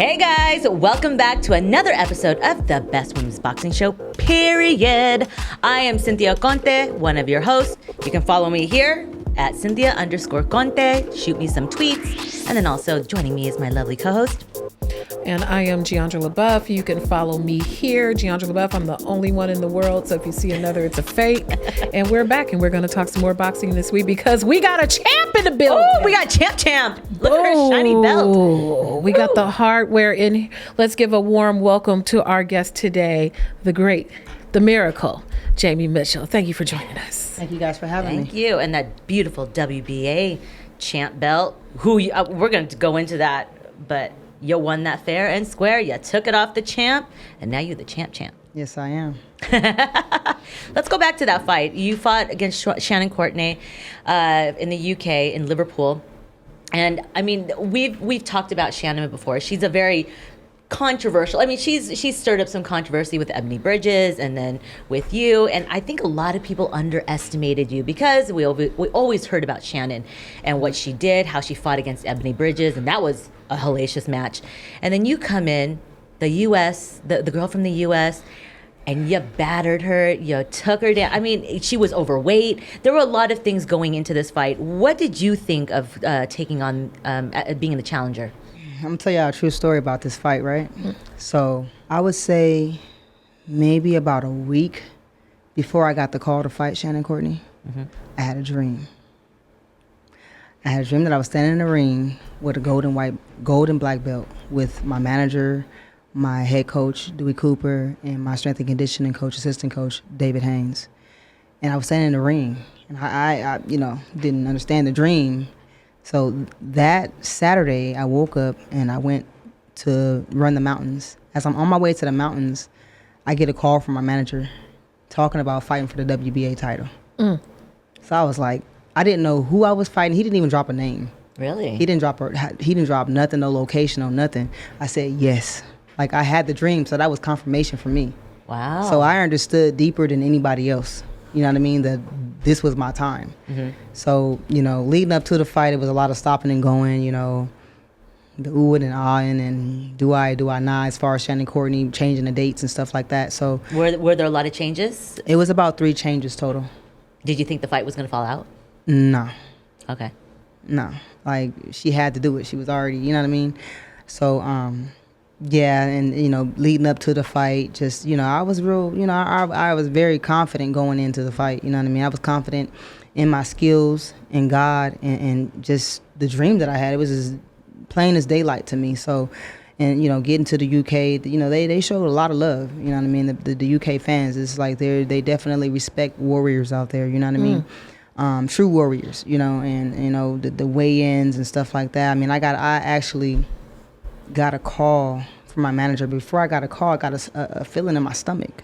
Hey guys, welcome back to another episode of the Best Women's Boxing Show, period. I am Cynthia Conte, one of your hosts. You can follow me here at Cynthia_Conte. Shoot me some tweets. And then also joining me is my lovely co-host. And I am Jeandra LeBeauf. You can follow me here, Jeandra LeBeauf. I'm the only one in the world, so if you see another, it's a fake. And we're back, and we're going to talk some more boxing this week because we got a champ in the building. Oh, we got champ. Look at her shiny belt. We got the hardware in here. Let's give a warm welcome to our guest today, the great, the miracle, Jamie Mitchell. Thank you for joining us. Thank you guys for having me. Thank you. And that beautiful WBA champ belt. We're going to go into that, but you won that fair and square. You took it off the champ, and now you're the champ. Yes, I am. Let's go back to that fight. You fought against Shannon Courtenay in the UK, in Liverpool. And, I mean, we've talked about Shannon before. She's a very controversial. I mean, she's stirred up some controversy with Ebony Bridges and then with you. And I think a lot of people underestimated you because we always heard about Shannon and what she did, how she fought against Ebony Bridges, and that was a hellacious match. And then you come in, the U.S., the girl from the U.S., and you battered her, you took her down. I mean, she was overweight. There were a lot of things going into this fight. What did you think of taking on, being the challenger? I'm going to tell you a true story about this fight, right? So I would say maybe about a week before I got the call to fight Shannon Courtenay, I had a dream. I had a dream that I was standing in the ring with a gold and black belt with my manager, my head coach, Dewey Cooper, and my strength and conditioning coach, assistant coach, David Haynes. And I was standing in the ring, and I didn't understand the dream. So that Saturday, I woke up and I went to run the mountains. As I'm on my way to the mountains, I get a call from my manager talking about fighting for the WBA title. So I was like, I didn't know who I was fighting. He didn't even drop a name. Really? He didn't drop nothing, no location, no nothing. I said yes. Like, I had the dream, so that was confirmation for me. Wow. So I understood deeper than anybody else. You know what I mean? That this was my time. So, leading up to the fight, it was a lot of stopping and going, the oohing and ahhing and do I not, as far as Shannon Courtenay changing the dates and stuff like that. So Were there a lot of changes? it was about 3 changes total. Did you think the fight was going to fall out? No. Okay. No. Like, she had to do it. She was already, you know what I mean? So, yeah, and, leading up to the fight, just, I was real, I was very confident going into the fight, you know what I mean? I was confident in my skills, in God, and just the dream that I had. It was as plain as daylight to me. So, and, getting to the UK, they showed a lot of love, you know what I mean? The UK fans, it's like they definitely respect warriors out there, you know what I mean? True warriors, and, the weigh-ins and stuff like that. I mean, I actually got a call from my manager. Before I got a call, I got a feeling in my stomach,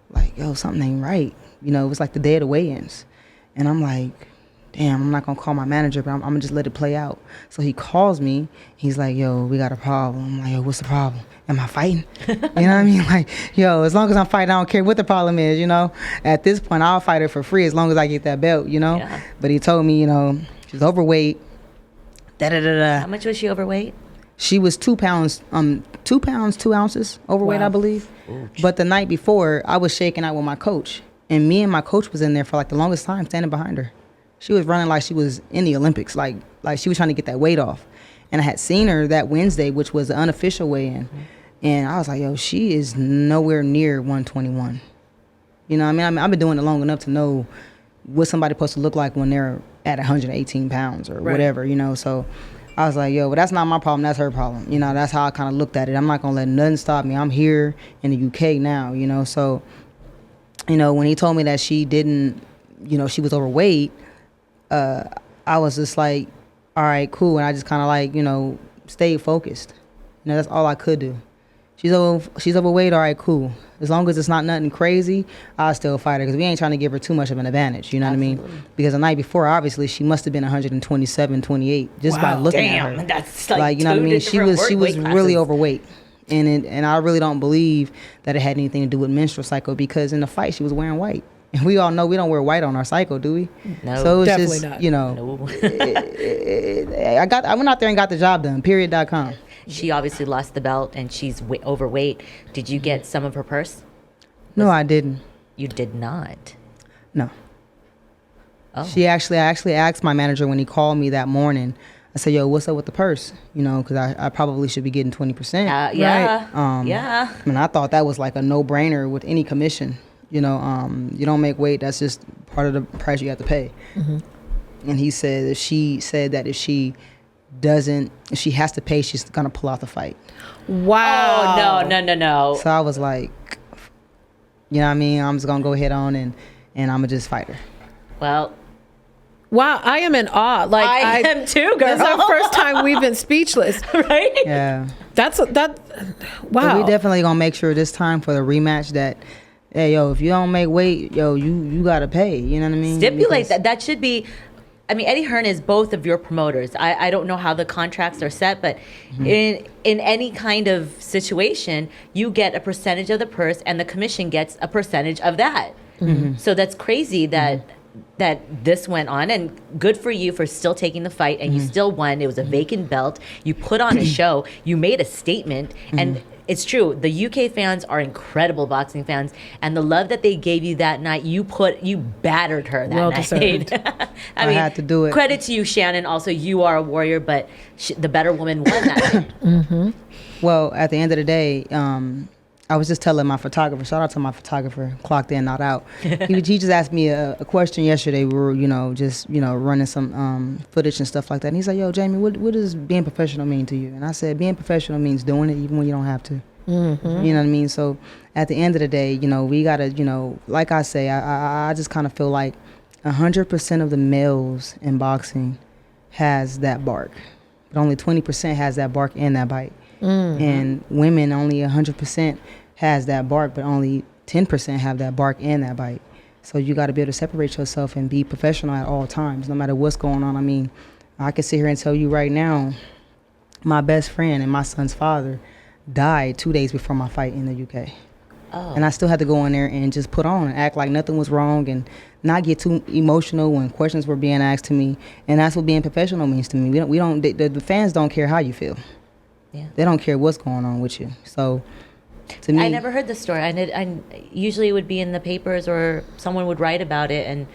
like, yo, something ain't right. It was like the day of the weigh-ins, and I'm like, damn, I'm not gonna call my manager, but I'm gonna just let it play out. So he calls me. He's like, yo, we got a problem. I'm like, yo, what's the problem? Am I fighting? You know what I mean? Like, yo, as long as I'm fighting, I don't care what the problem is. At this point, I'll fight her for free as long as I get that belt. Yeah. But he told me, she's overweight. How much was she overweight? She was 2 pounds, 2 ounces overweight, Wow. I believe. Ooh. But the night before, I was shaking out with my coach. And me and my coach was in there for like the longest time standing behind her. She was running like she was in the Olympics, like she was trying to get that weight off. And I had seen her that Wednesday, which was the unofficial weigh-in. And I was like, yo, she is nowhere near 121. You know what I mean? I've been doing it long enough to know what somebody's supposed to look like when they're at 118 pounds or whatever, So I was like, yo, but that's not my problem. That's her problem. That's how I kind of looked at it. I'm not going to let nothing stop me. I'm here in the UK now, So, when he told me that she didn't, she was overweight, I was just like, all right, cool. And I just kind of like, stayed focused. That's all I could do. She's overweight, all right, cool. As long as it's not nothing crazy, I'll still fight her because we ain't trying to give her too much of an advantage, you know Absolutely. what I mean? Because the night before, obviously, she must have been 127, 28 just by looking at her. Damn, that's like you know what I mean? She was weight really classes. overweight. And I really don't believe that it had anything to do with menstrual cycle because in the fight, she was wearing white. And we all know we don't wear white on our cycle, do we? No, so it was definitely just, not. I went out there and got the job done, period.com. She obviously lost the belt and she's overweight. Did you get some of her purse? No, I didn't. You did not. No. Oh. I actually asked my manager when he called me that morning. I said, "Yo, what's up with the purse? You know, because I probably should be getting 20%." Yeah. Right? Yeah. I mean, I thought that was like a no-brainer with any commission. You know, you don't make weight. That's just part of the price you have to pay. And he said if she has to pay, she's gonna pull out the fight. Wow. Oh, no. So I was like, you know what I mean? I'm just gonna go head on and I'm gonna just fight her. Well, Wow, I am in awe. Like I am too, girl. That's our first time we've been speechless. Right? Yeah. Wow. But we definitely gonna make sure this time for the rematch that, hey, yo, if you don't make weight, yo, you gotta pay. You know what I mean? Stipulate that. That should be. I mean, Eddie Hearn is both of your promoters. I don't know how the contracts are set, but in any kind of situation, you get a percentage of the purse, and the commission gets a percentage of that. So that's crazy that this went on, and good for you for still taking the fight, and you still won. It was a vacant belt. You put on a show. You made a statement, and it's true. The UK fans are incredible boxing fans, and the love that they gave you that night, you battered her that Well night. deserved. I mean, had to do it. Credit to you, Shannon. Also, you are a warrior, but the better woman won that night. Well, at the end of the day, I was just telling my photographer, shout out to my photographer, clocked in, not out. He just asked me a question yesterday. We were, running some footage and stuff like that. And he's like, yo, Jamie, what does being professional mean to you? And I said, being professional means doing it even when you don't have to. You know what I mean? So at the end of the day, we got to, like I say, I just kind of feel like 100% of the males in boxing has that bark. But only 20% has that bark and that bite. And women, only 100% has that bark, but only 10% have that bark and that bite. So you got to be able to separate yourself and be professional at all times, no matter what's going on. I mean, I can sit here and tell you right now, my best friend and my son's father died 2 days before my fight in the UK. Oh. And I still had to go in there and just put on and act like nothing was wrong and not get too emotional when questions were being asked to me. And that's what being professional means to me. The fans don't care how you feel. Yeah. They don't care what's going on with you. So, to me, I never heard the story. I usually it would be in the papers or someone would write about it, and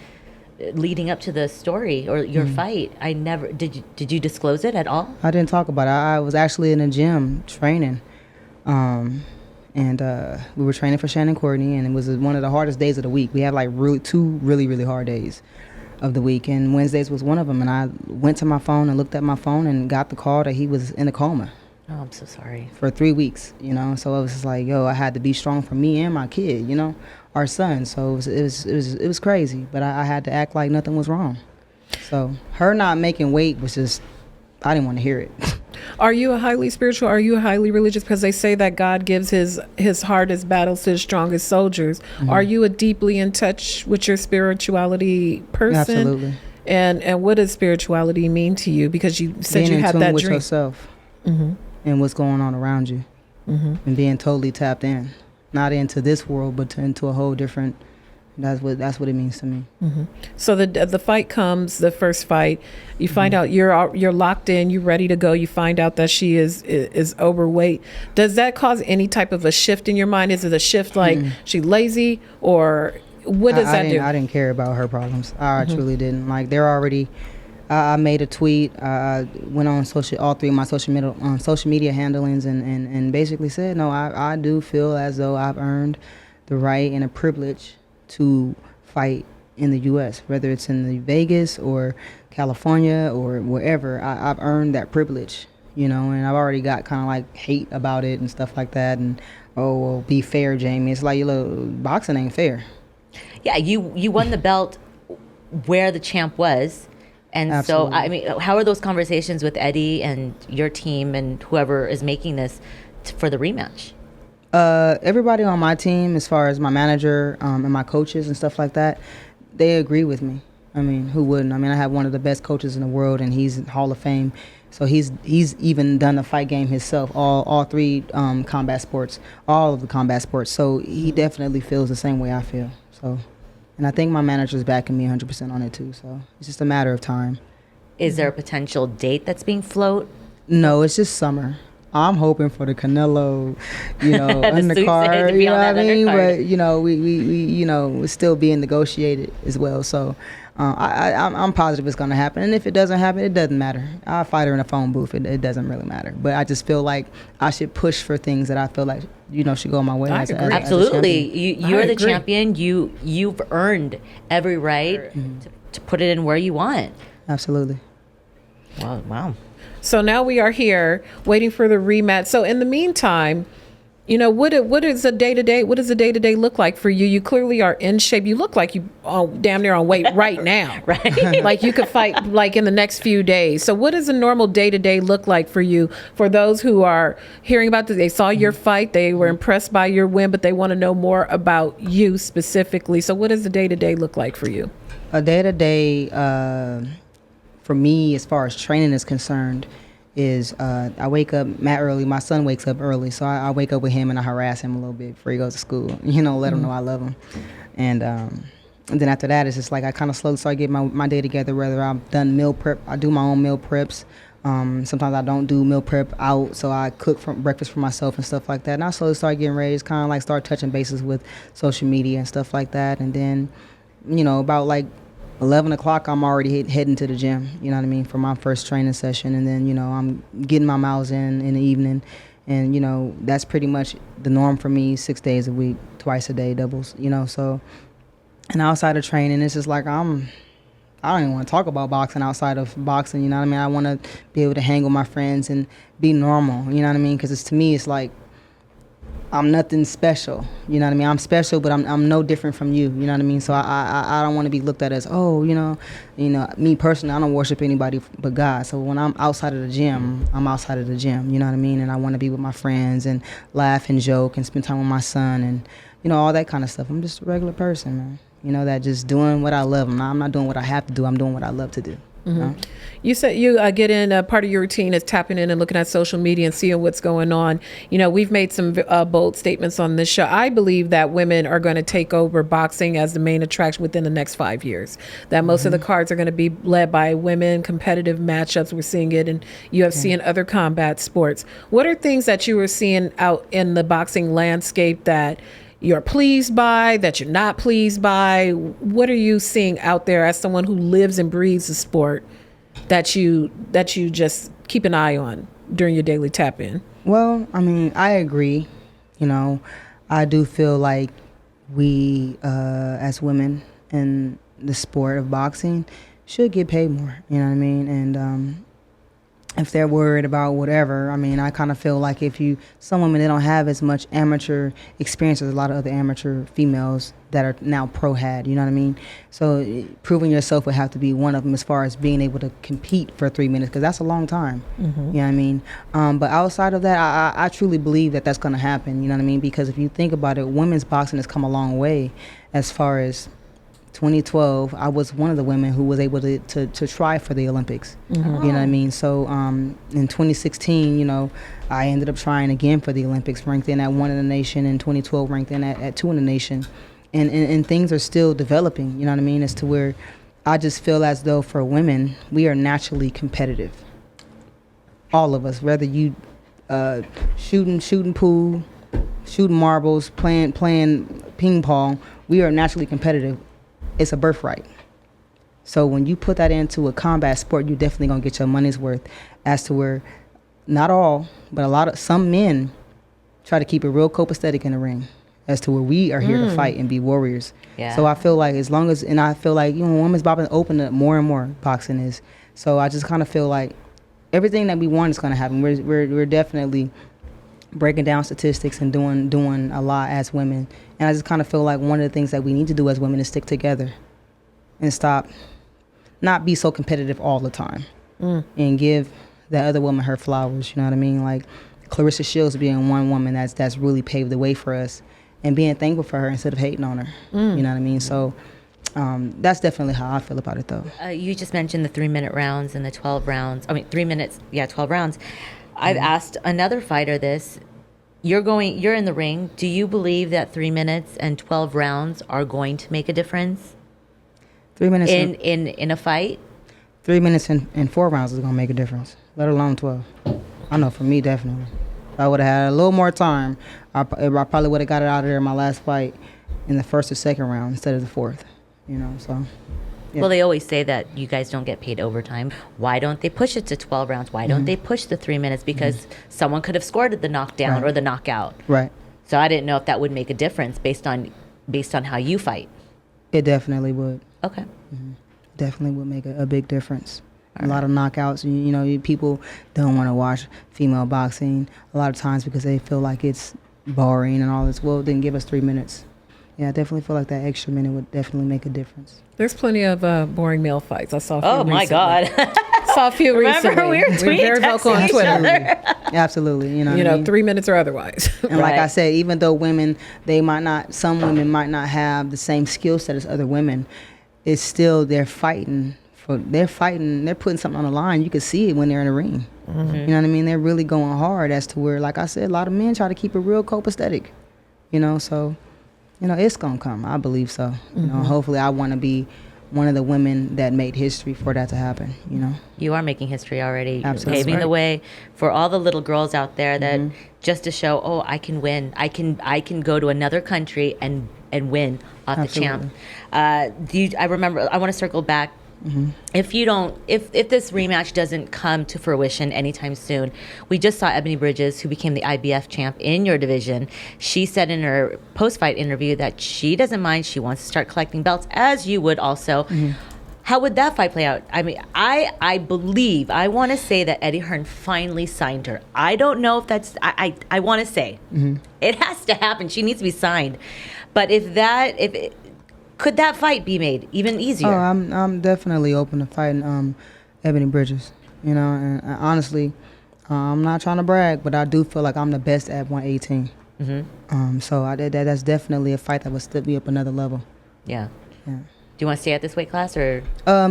leading up to the story or your fight, I never did you disclose it at all? I didn't talk about it. I was actually in a gym training, and we were training for Shannon Courtenay, and it was one of the hardest days of the week. We had like two really hard days of the week, and Wednesdays was one of them. And I went to my phone and looked at my phone and got the call that he was in a coma. Oh, I'm so sorry. For 3 weeks, so it was just like, yo, I had to be strong for me and my kid, our son. So it was crazy, but I had to act like nothing was wrong. So her not making weight was just, I didn't want to hear it. Are you a highly spiritual? Are you a highly religious? Because they say that God gives his hardest battles to his strongest soldiers. Are you a deeply in touch with your spirituality person? Absolutely. And what does spirituality mean to you? Because you said being you had that with dream. yourself. And what's going on around you, and being totally tapped in, not into this world, but into a whole different. That's what it means to me. So the fight comes, the first fight, you find out you're locked in, you're ready to go. You find out that she is overweight. Does that cause any type of a shift in your mind? Is it a shift like she lazy, or what does that do? I didn't care about her problems. I truly didn't. Like they're already. I made a tweet. I went on all three of my social media handlings and basically said, no, I do feel as though I've earned the right and a privilege to fight in the U.S., whether it's in the Vegas or California or wherever. I've earned that privilege, and I've already got kind of like hate about it and stuff like that. And well, be fair, Jamie. It's like, boxing ain't fair. Yeah, you won the belt where the champ was. And Absolutely. So, I mean, how are those conversations with Eddie and your team and whoever is making this for the rematch? Everybody on my team, as far as my manager and my coaches and stuff like that, they agree with me. I mean, who wouldn't? I mean, I have one of the best coaches in the world, and he's in Hall of Fame. So he's even done the fight game himself, all three combat sports, all of the combat sports. So he definitely feels the same way I feel. So. And I think my manager's backing me 100% on it too. So it's just a matter of time. Is there a potential date that's being float? No, it's just summer. I'm hoping for the Canelo, undercard. to be You know on what I that mean? undercard. But we it's still being negotiated as well. So I'm positive it's going to happen. And if it doesn't happen, it doesn't matter. I'll fight her in a phone booth. It doesn't really matter. But I just feel like I should push for things that I feel like should go my way. I agree. Absolutely, you're I the agree. champion. You've earned every right to put it in where you want. Absolutely. Wow. So now we are here waiting for the rematch. So in the meantime, what does a day-to-day look like for you? You clearly are in shape. You look like you damn near on weight right now. Right. Like you could fight like in the next few days. So what does a normal day-to-day look like for you? For those who are hearing about this, they saw your fight, they were impressed by your win, but they want to know more about you specifically. So what does the day-to-day look like for you? A day-to-day for me, as far as training is concerned, is I wake up mad early. My son wakes up early, so I wake up with him and I harass him a little bit before he goes to school. Let him know I love him. And then after that, it's just like I kind of slowly start getting my day together, whether I've done meal prep. I do my own meal preps. Sometimes I don't do meal prep out, so I cook for breakfast for myself and stuff like that. And I slowly start getting ready. It's kind of like start touching bases with social media and stuff like that. And then, about like 11 o'clock, I'm already heading to the gym, for my first training session. And then, I'm getting my miles in the evening. And, that's pretty much the norm for me, 6 days a week, twice a day, doubles, so. And outside of training, it's just like I don't even want to talk about boxing outside of boxing, I want to be able to hang with my friends and be normal, because to me, it's like I'm nothing special, I'm special, but I'm no different from you, so I don't want to be looked at as, me personally, I don't worship anybody but God. So when I'm outside of the gym, I'm outside of the gym, and I want to be with my friends and laugh and joke and spend time with my son and all that kind of stuff. I'm just a regular person, man. That just doing what I love. I'm not doing what I have to do. I'm doing what I love to do. Mm-hmm. You said you get in, part of your routine is tapping in and looking at social media and seeing what's going on. We've made some bold statements on this show. I believe that women are going to take over boxing as the main attraction within the next 5 years. That most of the cards are going to be led by women, competitive matchups. We're seeing it in UFC and other combat sports. What are things that you were seeing out in the boxing landscape that you're pleased by, that you're not pleased by? What are you seeing out there as someone who lives and breathes the sport that you just keep an eye on during your daily tap in? Well, I agree. I do feel like we, as women in the sport of boxing, should get paid more. And if they're worried about whatever, I kind of feel like some women, they don't have as much amateur experience as a lot of other amateur females that are now pro had, So proving yourself would have to be one of them as far as being able to compete for 3 minutes, because that's a long time, But outside of that, I truly believe that that's going to happen, Because if you think about it, women's boxing has come a long way. As far as 2012, I was one of the women who was able to try for the Olympics. So in 2016, I ended up trying again for the Olympics, ranked in at 1 in the nation. In 2012, ranked in at 2 in the nation. And things are still developing, as to where I just feel as though for women, we are naturally competitive. All of us, whether you shooting pool, shooting marbles, playing ping pong, we are naturally competitive. It's a birthright. So when you put that into a combat sport, you're definitely going to get your money's worth, as to where not all, but some men try to keep it real copacetic in the ring, as to where we are here to fight and be warriors. Yeah. So I feel like I feel like, women's boxing open up more and more, boxing is. So I just kind of feel like everything that we want is going to happen. We're definitely breaking down statistics and doing a lot as women. And I just kind of feel like one of the things that we need to do as women is stick together and not be so competitive all the time, and give that other woman her flowers. Like Clarissa Shields being one woman that's really paved the way for us, and being thankful for her instead of hating on her. So that's definitely how I feel about it, though. You just mentioned the 3-minute rounds and the 12 rounds. 3 minutes, 12 rounds. I've asked another fighter this. You're in the ring. Do you believe that 3 minutes and 12 rounds are going to make a difference 3 minutes in a fight? 3 minutes and 4 rounds is going to make a difference, let alone 12. I know for me, definitely. If I would have had a little more time, I probably would have got it out of there in my last fight in the first or second round instead of the fourth. You know, so. Yeah. Well, they always say that you guys don't get paid overtime. Why don't they push it to 12 rounds? Why don't they push the 3 minutes? Because someone could have scored the knockdown or the knockout. Right. So I didn't know if that would make a difference based on how you fight. It definitely would. Okay. Definitely would make a big difference. A lot of knockouts. You know, people don't want to watch female boxing a lot of times because they feel like it's boring and all this. Well, then give us 3 minutes. Yeah, I definitely feel like that extra minute would definitely make a difference. There's plenty of boring male fights. I saw a few Oh, my recently. God. Saw a few Remember, recently. we were very vocal on each Twitter. other. Absolutely. You know what I mean? 3 minutes or otherwise. And like Right. I said, even though some women might not have the same skill set as other women, it's still they're putting something on the line. You can see it when they're in the ring. You know what I mean? They're really going hard as to where, like I said, a lot of men try to keep it real copacetic. You know, so, you know, it's going to come. I believe so. You know, hopefully I want to be one of the women that made history for that to happen, you know. You are making history already. Absolutely. Paving Right. the way for all the little girls out there that just to show, oh, I can win. I can go to another country and win off the champ. I remember, I want to circle back. If this rematch doesn't come to fruition anytime soon, we just saw Ebony Bridges, who became the IBF champ in your division. She said in her post-fight interview that she doesn't mind. She wants to start collecting belts, as you would also. How would that fight play out? I mean, I want to say that Eddie Hearn finally signed her. I don't know if that's, I want to say. It has to happen. She needs to be signed. But could that fight be made even easier? Oh, I'm definitely open to fighting Ebony Bridges. You know, and honestly, I'm not trying to brag, but I do feel like I'm the best at 118. So that's definitely a fight that would step me up another level. Yeah. Yeah. Do you want to stay at this weight class or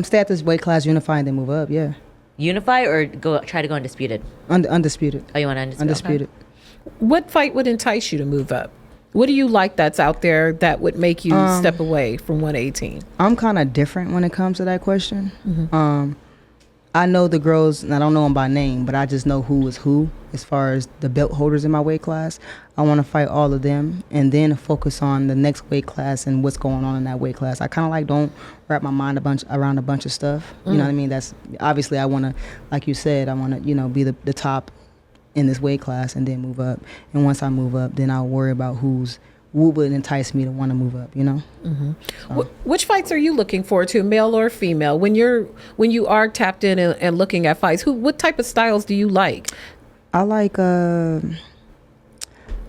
Stay at this weight class, unify, and then move up. Yeah. unify or try to go undisputed? Undisputed. Oh, you want undisputed? Undisputed. What fight would entice you to move up? What do you like that's out there that would make you step away from 118? I'm kind of different when it comes to that question. I know the girls, and I don't know them by name, but I just know who is who as far as the belt holders in my weight class. I want to fight all of them and then focus on the next weight class and what's going on in that weight class. I kind of like don't wrap my mind around a bunch of stuff. You know what I mean? That's obviously I want to, like you said, I want to, be the top in this weight class and then move up. And once I move up, then I'll worry about who would entice me to want to move up, So. Which fights are you looking forward to, male or female? When you are tapped in and looking at fights, what type of styles do you like? I like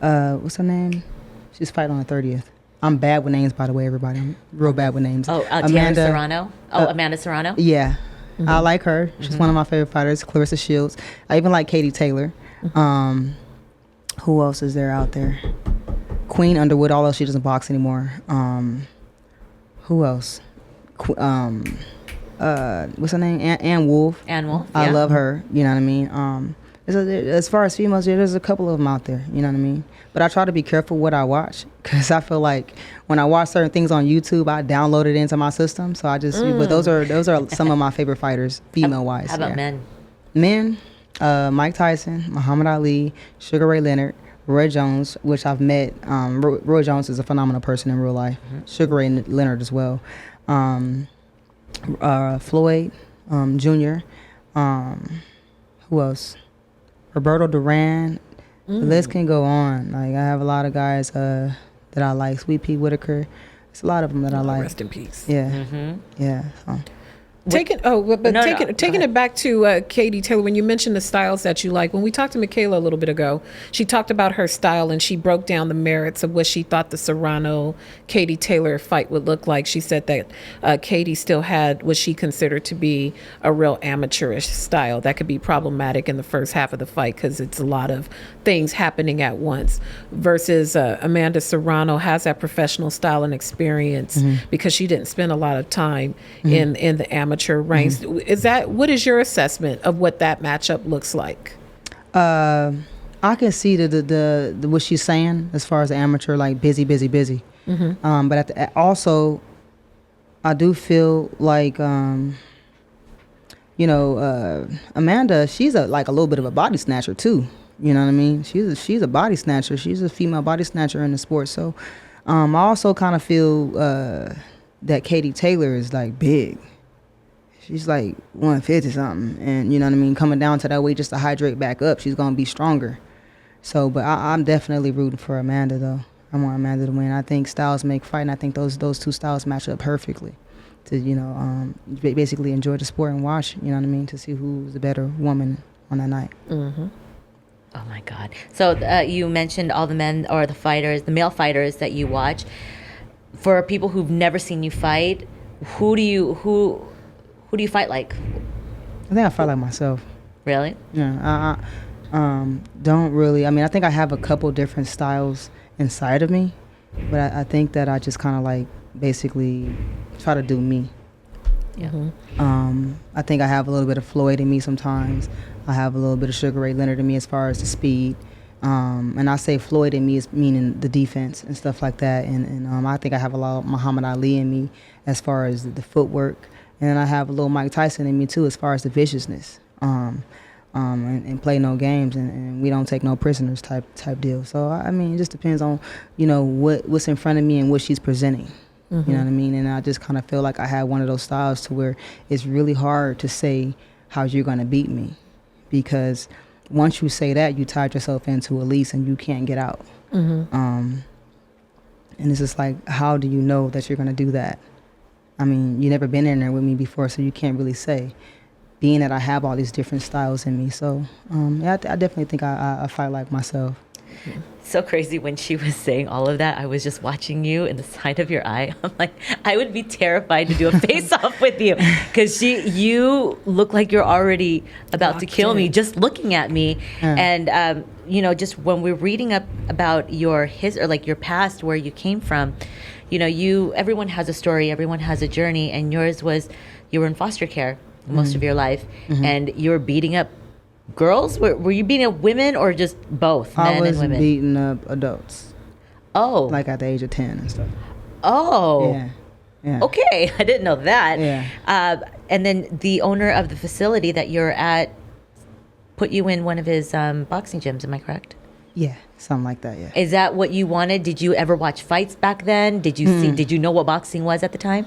what's her name? She's fighting on the 30th. I'm bad with names, by the way, everybody. I'm real bad with names. Oh, Amanda Serrano. Amanda Serrano. Yeah, I like her. She's one of my favorite fighters. Clarissa Shields. I even like Katie Taylor. Who else is there out there? Queen Underwood, although she doesn't box anymore. Who else? What's her name? Ann Wolf. Ann Wolf. I yeah. love her. You know what I mean? As far as females, there's a couple of them out there. You know what I mean? But I try to be careful what I watch because I feel like when I watch certain things on YouTube, I download it into my system. So I just. But those are some of my favorite fighters, female wise. How about men? Men. Mike Tyson, Muhammad Ali, Sugar Ray Leonard, Roy Jones, which I've met. Roy Jones is a phenomenal person in real life. Sugar Ray Leonard as well. Floyd Jr. Who else? Roberto Duran. The list can go on. Like I have a lot of guys that I like. Sweet Pea Whitaker. It's a lot of them that I like. Rest in peace. Yeah. Yeah. So. Taking it back to Katie Taylor, when you mentioned the styles that you like, when we talked to Michaela a little bit ago, she talked about her style and she broke down the merits of what she thought the Serrano Katie Taylor fight would look like. She said that Katie still had what she considered to be a real amateurish style that could be problematic in the first half of the fight because it's a lot of things happening at once, versus Amanda Serrano has that professional style and experience because she didn't spend a lot of time in the amateur ranks. What is your assessment of what that matchup looks like? I can see the what she's saying as far as the amateur, like busy. But also, I do feel like Amanda, she's a little bit of a body snatcher too. You know what I mean? She's a body snatcher. She's a female body snatcher in the sport. So I also kind of feel that Katie Taylor is like big. She's like 150 something, and you know what I mean. Coming down to that weight just to hydrate back up, she's gonna be stronger. So, but I'm definitely rooting for Amanda though. I want Amanda to win. I think styles make fight, and I think those two styles match up perfectly. To basically enjoy the sport and watch. You know what I mean? To see who's the better woman on that night. Mm-hmm. Oh my God! So you mentioned all the men or the male fighters that you watch. For people who've never seen you fight, who do you fight like? I think I fight like myself. Really? Yeah. Don't really. I mean, I think I have a couple different styles inside of me, but I think that I just kind of like basically try to do me. Yeah. Mm-hmm. I think I have a little bit of Floyd in me sometimes. I have a little bit of Sugar Ray Leonard in me as far as the speed. And I say Floyd in me is meaning the defense and stuff like that. And I think I have a lot of Muhammad Ali in me as far as the footwork. And then I have a little Mike Tyson in me too as far as the viciousness. And play no games and we don't take no prisoners type deal. So I mean, it just depends on what's in front of me and what she's presenting. Mm-hmm. You know what I mean? And I just kind of feel like I have one of those styles to where it's really hard to say how you're going to beat me, because once you say that, you tied yourself into a lease and you can't get out. Mm-hmm. And it's just like, how do you know that you're going to do that? I mean, you never been in there with me before, so you can't really say. Being that I have all these different styles in me, so I definitely think I fight like myself. So crazy when she was saying all of that. I was just watching you in the side of your eye. I'm like, I would be terrified to do a face-off with you, because you look like you're already about to kill me just looking at me. And just when we're reading up about your your past, where you came from, everyone has a story, everyone has a journey, and yours was you were in foster care most of your life, and you were beating up girls? Were you beating up women or just both, men and women? I was beating up adults. Oh. Like at the age of 10 and stuff. Oh. Yeah. Okay, I didn't know that. Yeah. And then the owner of the facility that you're at put you in one of his boxing gyms, am I correct? Yeah, something like that, yeah. Is that what you wanted? Did you ever watch fights back then? Did you know what boxing was at the time?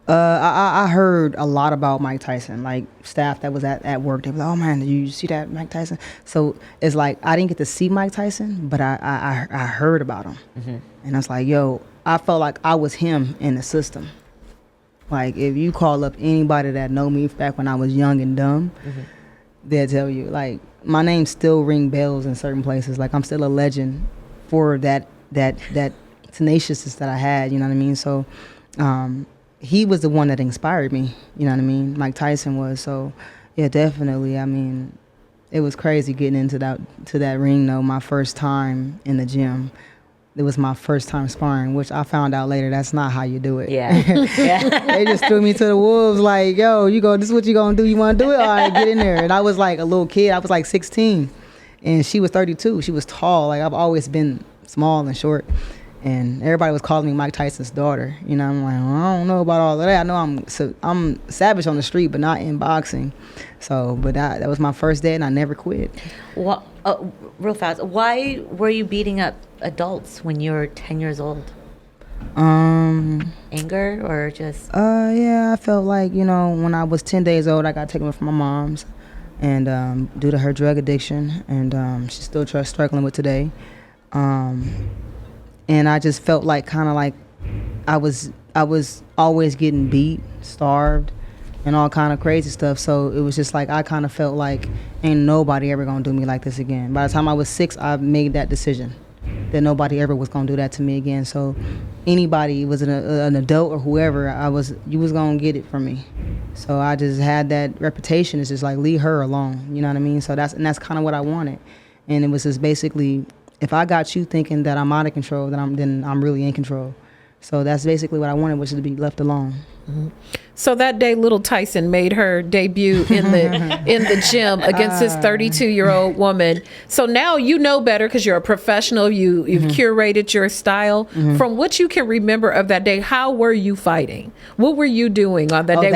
I heard a lot about Mike Tyson, like staff that was at work. They were like, "Oh man, did you see that Mike Tyson?" So it's like I didn't get to see Mike Tyson, but I heard about him, and I was like, "Yo," I felt like I was him in the system. Like if you call up anybody that know me back when I was young and dumb, they'll tell you like my name still ring bells in certain places. Like I'm still a legend for that tenaciousness that I had. You know what I mean? So. He was the one that inspired me, you know what I mean? Mike Tyson was. So, yeah, definitely. I mean, it was crazy getting into that ring, though. My first time in the gym, it was my first time sparring, which I found out later that's not how you do it. Yeah. They just threw me to the wolves like, yo, this is what you gonna do? You wanna do it? All right, get in there. And I was like a little kid. I was like 16, and she was 32. She was tall. Like I've always been small and short. And everybody was calling me Mike Tyson's daughter. You know, I'm like, well, I don't know about all of that. I know I'm savage on the street, but not in boxing. So, but that was my first day, and I never quit. Well, real fast, why were you beating up adults when you were 10 years old? Anger or just? Yeah, I felt like, when I was 10 days old, I got taken away from my mom's, and due to her drug addiction, and she's still struggling with today. And I just felt like I was always getting beat, starved, and all kind of crazy stuff. So it was just like I kind of felt like ain't nobody ever gonna do me like this again. By the time I was 6, I made that decision that nobody ever was gonna do that to me again. So anybody, was an adult or whoever, you was gonna get it from me. So I just had that reputation. It's just like leave her alone. You know what I mean? So that's kind of what I wanted, and it was just basically. If I got you thinking that I'm out of control, then I'm really in control. So that's basically what I wanted, was to be left alone. So that day, little Tyson made her debut in the gym against this 32-year-old woman. So now you know better because you're a professional. You've curated your style. From what you can remember of that day, how were you fighting? What were you doing on that day?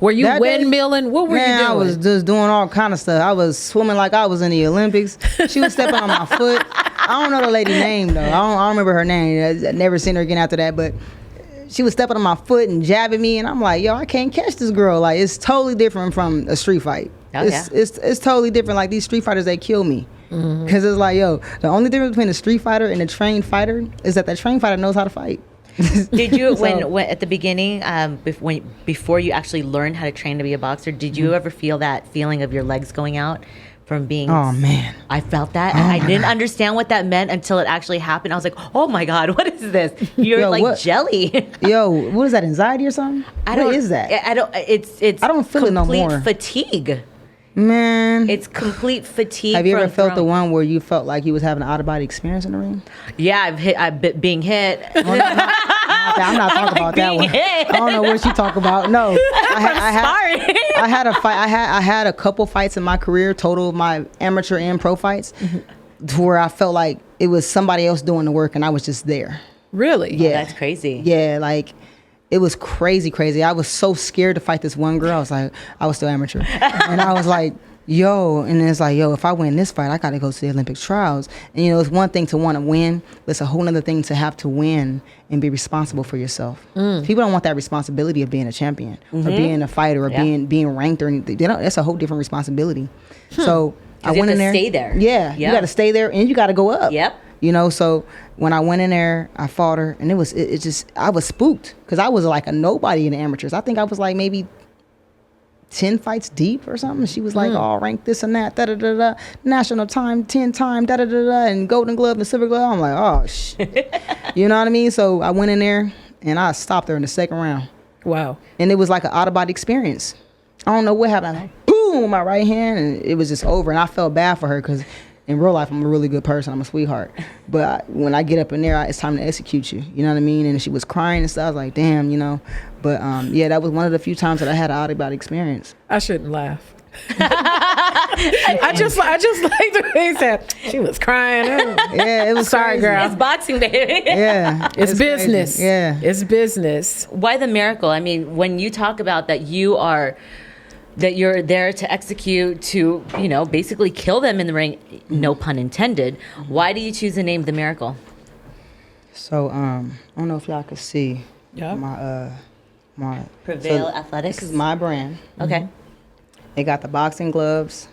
Were you windmilling? What were you doing? I was just doing all kind of stuff. I was swimming like I was in the Olympics. She was stepping on my foot. I don't know the lady's name though. I don't remember her name. I never seen her again after that, but she was stepping on my foot and jabbing me, and I'm like, yo, I can't catch this girl. Like, it's totally different from a street fight. It's totally different. Like, these street fighters, they kill me. Because it's like, yo, the only difference between a street fighter and a trained fighter is that the trained fighter knows how to fight. Did you, when at the beginning, before you actually learned how to train to be a boxer, did you ever feel that feeling of your legs going out? From being, oh man, I felt that, and I didn't understand what that meant until it actually happened. I was like, oh my god, what is this? You're like what? Jelly. Yo, what is that, anxiety or something? What is that? I don't. It's. I don't feel it no more. Complete fatigue. Man, it's complete fatigue. Have you ever felt the one where you felt like you was having an out of body experience in the ring? Yeah, I've being hit. I'm not talking about that one. I don't know what she talk about. No, I had a fight. I had a couple fights in my career, total of my amateur and pro fights, where I felt like it was somebody else doing the work and I was just there. Really? Yeah, oh, that's crazy. Yeah, like it was crazy. I was so scared to fight this one girl. I was still amateur, and I was like, yo, and it's like, yo, if I win this fight, I got to go to the Olympic trials. And, it's one thing to want to win, but it's a whole other thing to have to win and be responsible for yourself. People don't want that responsibility of being a champion or being a fighter or being ranked or anything. That's a whole different responsibility. So I went in there. Stay there. Yeah, you got to stay there and you got to go up. Yep. So when I went in there, I fought her, and I was spooked because I was like a nobody in the amateurs. I think I was like maybe 10 fights deep or something. She was like, oh, rank this and that, da-da-da-da, national time, 10 time, da-da-da-da, and golden glove and silver glove. I'm like, oh, shit. You know what I mean? So I went in there, and I stopped her in the second round. Wow. And it was like an out-of-body experience. I don't know what happened. Like, boom, my right hand, and it was just over. And I felt bad for her because in real life, I'm a really good person. I'm a sweetheart. But when I get up in there, it's time to execute you. You know what I mean? And she was crying and stuff. I was like, damn, But yeah, that was one of the few times that I had an out-of-body experience. I shouldn't laugh. I just like the way he said she was crying. Yeah, it was sorry, crazy. girl. It's boxing, baby. Yeah, it's business. Crazy. Yeah, it's business. Why the miracle? I mean, when you talk about that, you're there to execute, to basically kill them in the ring. No pun intended. Why do you choose the name The Miracle? So I don't know if y'all could see. Yeah. My Prevail Athletics. This is my brand. Okay. They got the boxing gloves,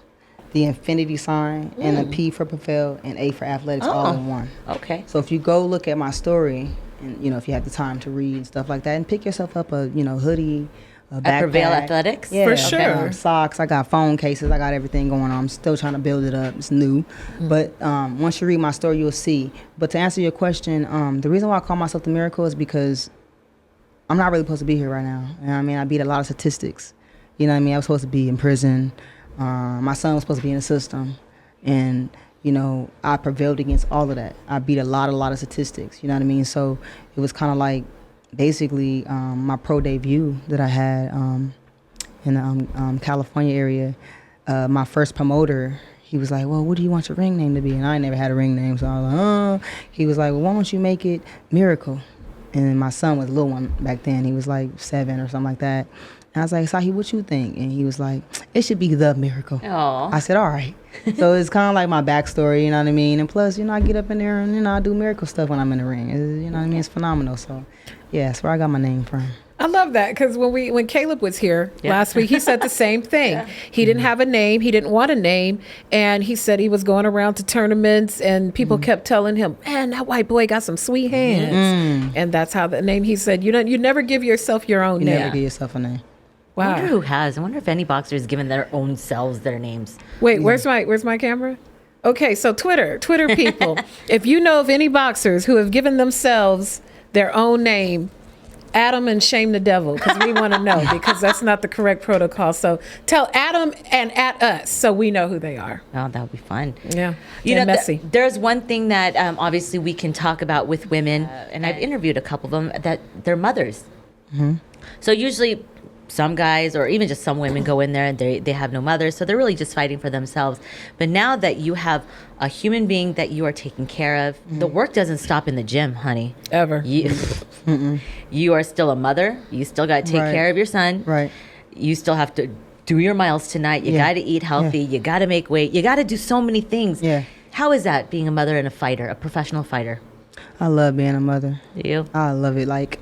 the infinity sign, and a P for Prevail and A for Athletics all in one. Okay. So if you go look at my story, and if you have the time to read stuff like that, and pick yourself up a hoodie, a backpack. At Prevail Athletics? Yeah, for sure. Socks. I got phone cases. I got everything going on. I'm still trying to build it up. It's new, but once you read my story, you'll see. But to answer your question, the reason why I call myself The Miracle is because I'm not really supposed to be here right now. You know what I mean? I beat a lot of statistics. You know what I mean? I was supposed to be in prison. My son was supposed to be in the system. And, I prevailed against all of that. I beat a lot of statistics. You know what I mean? So it was kind of like basically my pro debut that I had in the California area. My first promoter, he was like, well, what do you want your ring name to be? And I never had a ring name. So I was like, oh. He was like, well, why don't you make it Miracle? And my son was a little one back then. He was like 7 or something like that. And I was like, Sahi, what you think? And he was like, it should be The Miracle. Aww. I said, all right. So it's kind of like my backstory, you know what I mean? And plus, I get up in there and, I do miracle stuff when I'm in the ring. You know what I mean? It's phenomenal. So, yeah, that's where I got my name from. I love that because when Caleb was here last week, he said the same thing. He didn't have a name. He didn't want a name. And he said he was going around to tournaments and people kept telling him, man, that white boy got some sweet hands. And that's how the name, he said, you never give yourself your own You name. never give yourself a name. Wow. I wonder who has. I wonder if any boxer has given their own selves their names. Wait, where's my camera? Okay, so Twitter people, if you know of any boxers who have given themselves their own name, Adam and shame the devil, because we want to know, because that's not the correct protocol. So tell Adam and at us so we know who they are. Oh, that would be fun. Yeah. You know, messy. There's one thing that obviously we can talk about with women, and I've interviewed a couple of them, that they're mothers. Mm-hmm. So usually some guys or even just some women go in there and they have no mother, so they're really just fighting for themselves. But now that you have a human being that you are taking care of, the work doesn't stop in the gym, honey. Ever. You are still a mother. You still got to take care of your son. Right. You still have to do your miles tonight. You got to eat healthy. You got to make weight. You got to do so many things. Yeah. How is that, being a mother and a fighter, a professional fighter? I love being a mother. Do you? I love it. Like,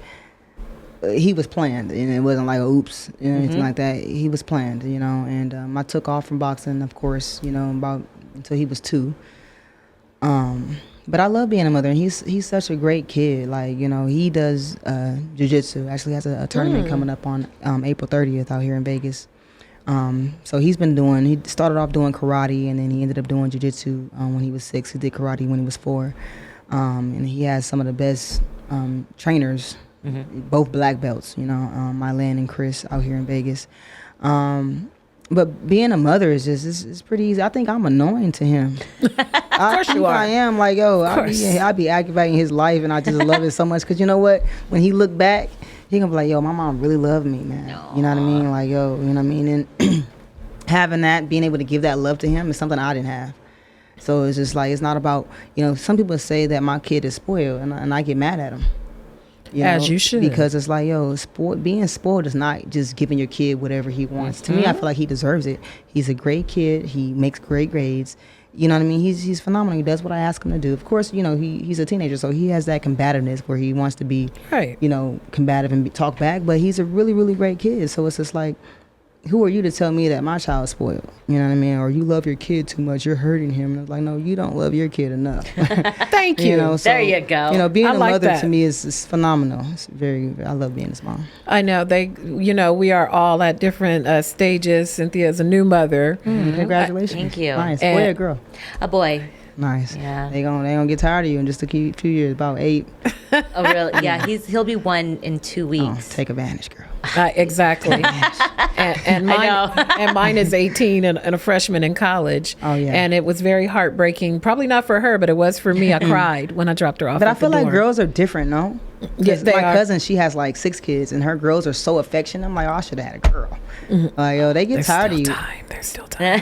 he was planned, and it wasn't like oops, anything like that. He was planned, and I took off from boxing, of course, about until he was 2. But I love being a mother, and he's such a great kid. Like, he does jiu-jitsu. Actually has a tournament coming up on April 30th out here in Vegas. So he started off doing karate, and then he ended up doing jiu-jitsu when he was 6. He did karate when he was 4. And he has some of the best trainers, both black belts, Mylan and Chris out here in Vegas. But being a mother is it's pretty easy. I think I'm annoying to him. Of course you are. I am. Like, I be aggravating his life, and I just love it so much. Because you know what? When he look back, he gonna be like, yo, my mom really loved me, man. You know what I mean? Like, yo, you know what I mean? And having that, being able to give that love to him is something I didn't have. So it's just like, it's not about, some people say that my kid is spoiled, and I get mad at them. As you should. Because it's like, being spoiled is not just giving your kid whatever he wants. To me, I feel like he deserves it. He's a great kid. He makes great grades. You know what I mean? He's phenomenal. He does what I ask him to do. Of course, he's a teenager, so he has that combativeness where he wants to be, combative and talk back. But he's a really, really great kid. So it's just like, who are you to tell me that my child's spoiled? You know what I mean? Or you love your kid too much, you're hurting him. And it's like, no, you don't love your kid enough. Thank you. So, there you go. Being a mother to me is phenomenal. It's I love being his mom. I know we are all at different stages. Cynthia is a new mother. Congratulations. Thank you. Nice. Boy or girl? A boy. Nice. Yeah. They gonna get tired of you in just a few years, about 8. Oh, really? Yeah, he'll be 1 in 2 weeks. Take advantage, girl. Exactly. and mine is 18 and a freshman in college. Oh, yeah. And it was very heartbreaking. Probably not for her, but it was for me. I cried when I dropped her off. But I feel like girls are different, no? Yes, my cousin, she has like 6 kids, and her girls are so affectionate. I'm like, I should have had a girl. Like, they get tired of you. There's still time.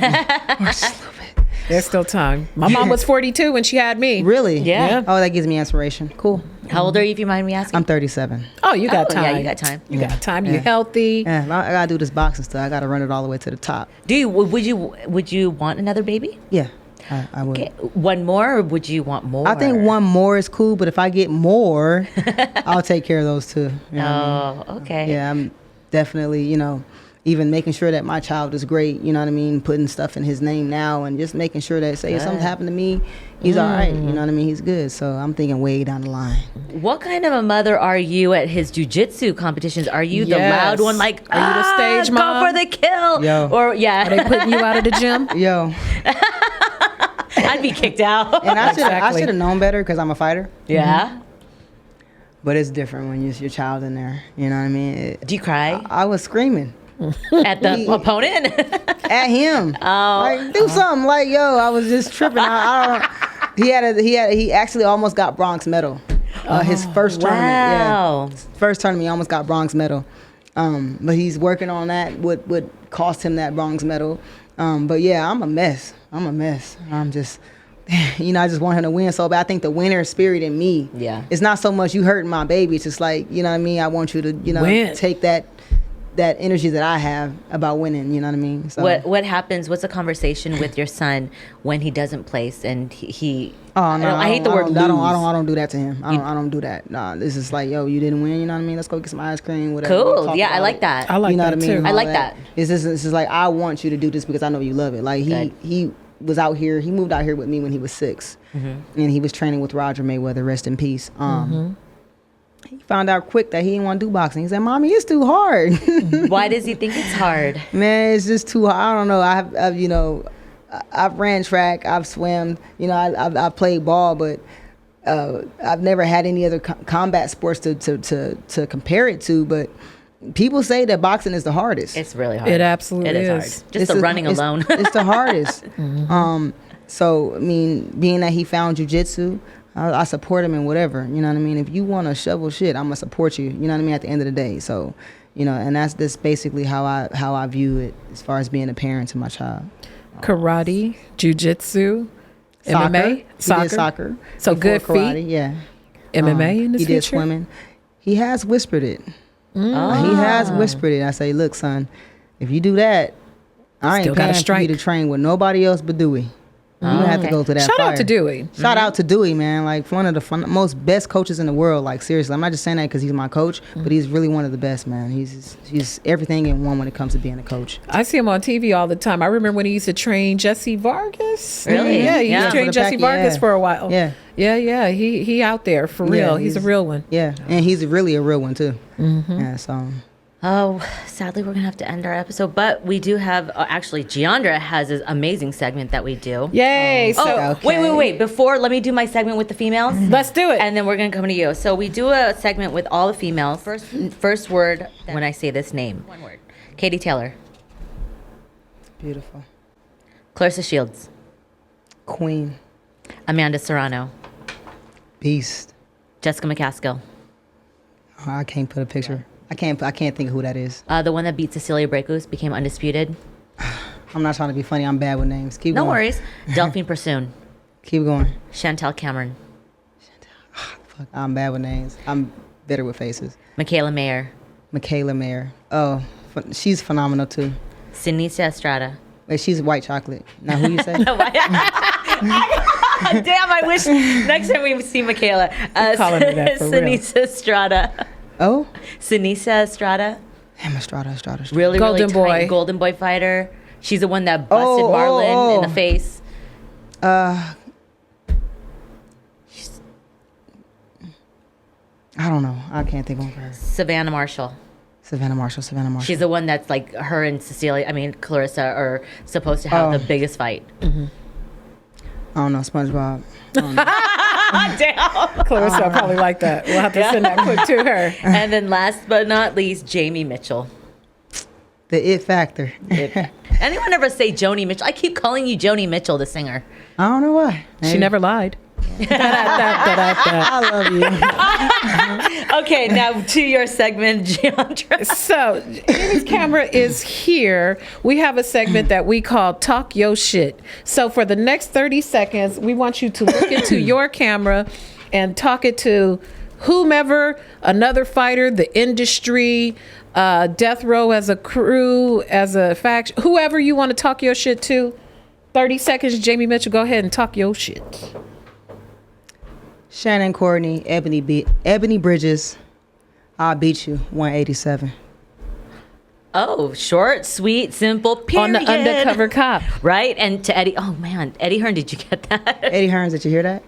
There's still time. My mom was 42 when she had me. Really? Yeah. Oh, that gives me inspiration. Cool. How old are you, if you mind me asking? I'm 37. Oh, you got time. Yeah, you got time. You got time. You're healthy. Yeah, I gotta do this boxing stuff. I gotta run it all the way to the top. Would you want another baby? Yeah, I would. Okay. One more, or would you want more? I think one more is cool, but if I get more, I'll take care of those too. You know what I mean? Okay. Yeah, I'm definitely, even making sure that my child is great, you know what I mean? Putting stuff in his name now, and just making sure that, say, if something happened to me, he's all right. You know what I mean? He's good. So I'm thinking way down the line. What kind of a mother are you at his jiu-jitsu competitions? Are you the loud one, like, are you the stage mom? Go for the kill. Yo. Or, Are they putting you out of the gym? Yo. I'd be kicked out. And I should have known better because I'm a fighter. Yeah. But it's different when your child in there. You know what I mean? Do you cry? I was screaming. At the opponent? At him. Oh. Like, do something. Like, yo, I was just tripping. He actually almost got bronze medal. His first tournament. Wow. Yeah. First tournament, he almost got bronze medal. But he's working on that. Would cost him that bronze medal. But yeah, I'm a mess. I'm just, I just want him to win so bad. I think the winner spirit in me. Yeah. It's not so much you hurting my baby. It's just like, you know what I mean? I want you to, win. Take that energy that I have about winning, you know what I mean? So what happens? What's a conversation with your son when he doesn't place and he? Oh no, I hate the word lose. I don't do that to him. I don't do that. Nah, this is like, yo, you didn't win. You know what I mean? Let's go get some ice cream. Whatever. Cool. Yeah, I like that. I like you know that what I mean? too. I like that. It's just like, I want you to do this because I know you love it. Like he was out here. He moved out here with me when he was 6, and he was training with Roger Mayweather. Rest in peace. He found out quick that he didn't want to do boxing. He said, "Mommy, it's too hard." Why does he think it's hard? Man, it's just too hard. I don't know. I've ran track. I've swam. I've played ball, but I've never had any other combat sports to compare it to, but people say that boxing is the hardest. It's really hard. It absolutely It is hard. is. Just the running alone. It's the hardest. So I mean, being that he found jujitsu, I support him in whatever. You know what I mean? If you want to shovel shit, I'm gonna support you. You know what I mean? At the end of the day, so and that's basically how I view it as far as being a parent to my child. Karate, jujitsu, Soccer. MMA, He did soccer. So before good karate, feet. yeah. MMA in his He future. did swimming. He has whispered it. He has whispered it. I say, look, son, if you do that, I Still ain't gotta paying for strike. you to train with nobody else but Dewey. You have to go to that. Shout out fire. to Dewey. Shout out to Dewey, man. Like one of the most best coaches in the world. Like seriously, I'm not just saying that because he's my coach, but he's really one of the best, man. He's everything in one when it comes to being a coach. I see him on TV all the time. I remember when he used to train Jesse Vargas. Really? Yeah, he used Yeah. to train For the Jesse Pacquiao, Vargas yeah. for a while. Yeah. Yeah. He out there for real. Yeah, he's a real one. Yeah, and he's really a real one too. Yeah, so. Oh, sadly, we're going to have to end our episode. But we do have, actually, Jeandra has this amazing segment that we do. Yay. So okay. Wait. Before, let me do my segment with the females. let's do it. And then we're going to come to you. So we do a segment with all the females. First word when I say this name. One word. Katie Taylor. Beautiful. Clarissa Shields. Queen. Amanda Serrano. Beast. Jessica McCaskill. Oh, I can't put a picture. I can't think of who that is. The one that beat Cecilia Brækhus, became undisputed. I'm not trying to be funny. I'm bad with names. Keep No going. worries. Delphine Pursoon. Keep going. Chantel Cameron. Fuck, I'm bad with names. I'm better with faces. Michaela Mayer. Michaela Mayer. Oh, she's phenomenal too. Sinisa Estrada. Wait, she's white chocolate. Now who you say? Damn, I wish next time we see Michaela. calling her that for real. Sinisa Estrada. Oh? Sinisa Estrada. Damn, Estrada. Really, Golden really Boy. tight Golden Boy fighter. She's the one that busted Oh, Marlon in the face. I don't know. I can't think of her. Savannah Marshall. Savannah Marshall. She's the one that's like her and Clarissa are supposed to have the biggest fight. I don't know. SpongeBob. Damn. Clarissa will probably like that. We'll have to send that clip to her. And then last but not least, Jamie Mitchell. The It Factor. Anyone ever say Joni Mitchell? I keep calling you Joni Mitchell, the singer. I don't know why. She never lied. I love you. Okay, now to your segment, Jeandra. So, Amy's camera is here. We have a segment that we call Talk Yo Shit. So, for the next 30 seconds, we want you to look into your camera and talk it to whomever, another fighter, the industry, Death Row as a crew, as a faction, whoever you want to talk your shit to. 30 seconds, Jamie Mitchell, go ahead and talk your shit. Shannon Courtenay, Ebony Bridges. I'll beat you. 187. Oh, short, sweet, simple, period. On the Undercover Cop. Right? And to Eddie, oh man, Eddie Hearn, did you get that? Eddie Hearns, did you hear that?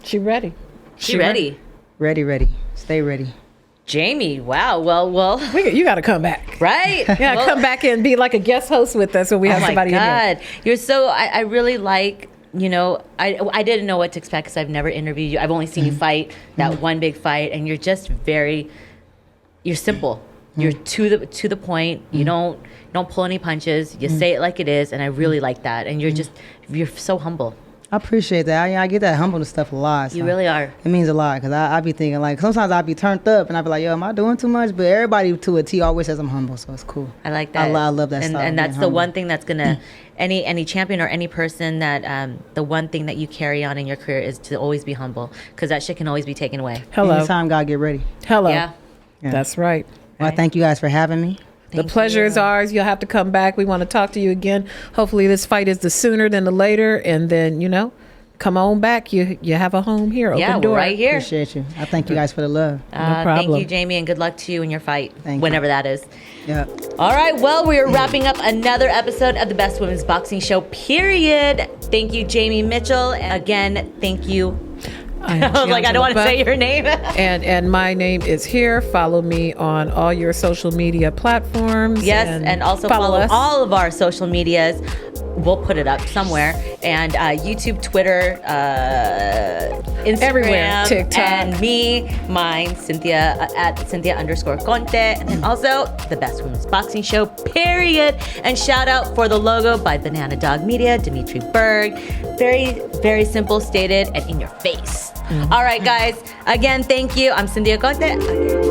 She ready. She ready. Ready. Stay ready. Jamie, wow, well. You got to come back. Right? Yeah, Well, come back and be like a guest host with us when we have somebody in here. Oh my God. You're so, I really like, I didn't know what to expect because I've never interviewed you. I've only seen you fight that one big fight, and you're just you're simple. You're to the point. You don't pull any punches. You say it like it is, and I really like that. And you're so humble. I appreciate that. I get that humbleness stuff a lot. So You really are. It means a lot because I be thinking like sometimes I be turned up and I be like, yo, am I doing too much? But everybody to a T always says I'm humble, so it's cool. I like that. I love that style. And of that's being the humble. one thing that's gonna any champion or any person that the one thing that you carry on in your career is to always be humble because that shit can always be taken away. Hello. Anytime, God, get ready. Hello. Yeah. That's right. Well, I thank you guys for having me. The pleasure is ours. You'll have to come back. We want to talk to you again. Hopefully this fight is the sooner than the later. And then, come on back. You have a home here. Open door. We're right here. Appreciate you. I thank you guys for the love. No Thank problem. you, Jamie, and good luck to you in your fight, Thank you. whenever that is. Yeah. All right, well, we are wrapping up another episode of the Best Women's Boxing Show, period. Thank you, Jamie Mitchell. Again, thank you. I was like, I don't want to say your name. And my name is here. Follow me on all your social media platforms. Yes, and also follow us. all of our social medias. we'll put it up somewhere. And YouTube, Twitter, Instagram, Everywhere. TikTok. and mine, Cynthia at Cynthia_Conte, and then also the Best Women's Boxing Show, period. And shout out for the logo by Banana Dog Media, Dimitri Berg. Very, very simple, stated, and in your face. All right, guys. Again, thank you. I'm Cynthia Conte.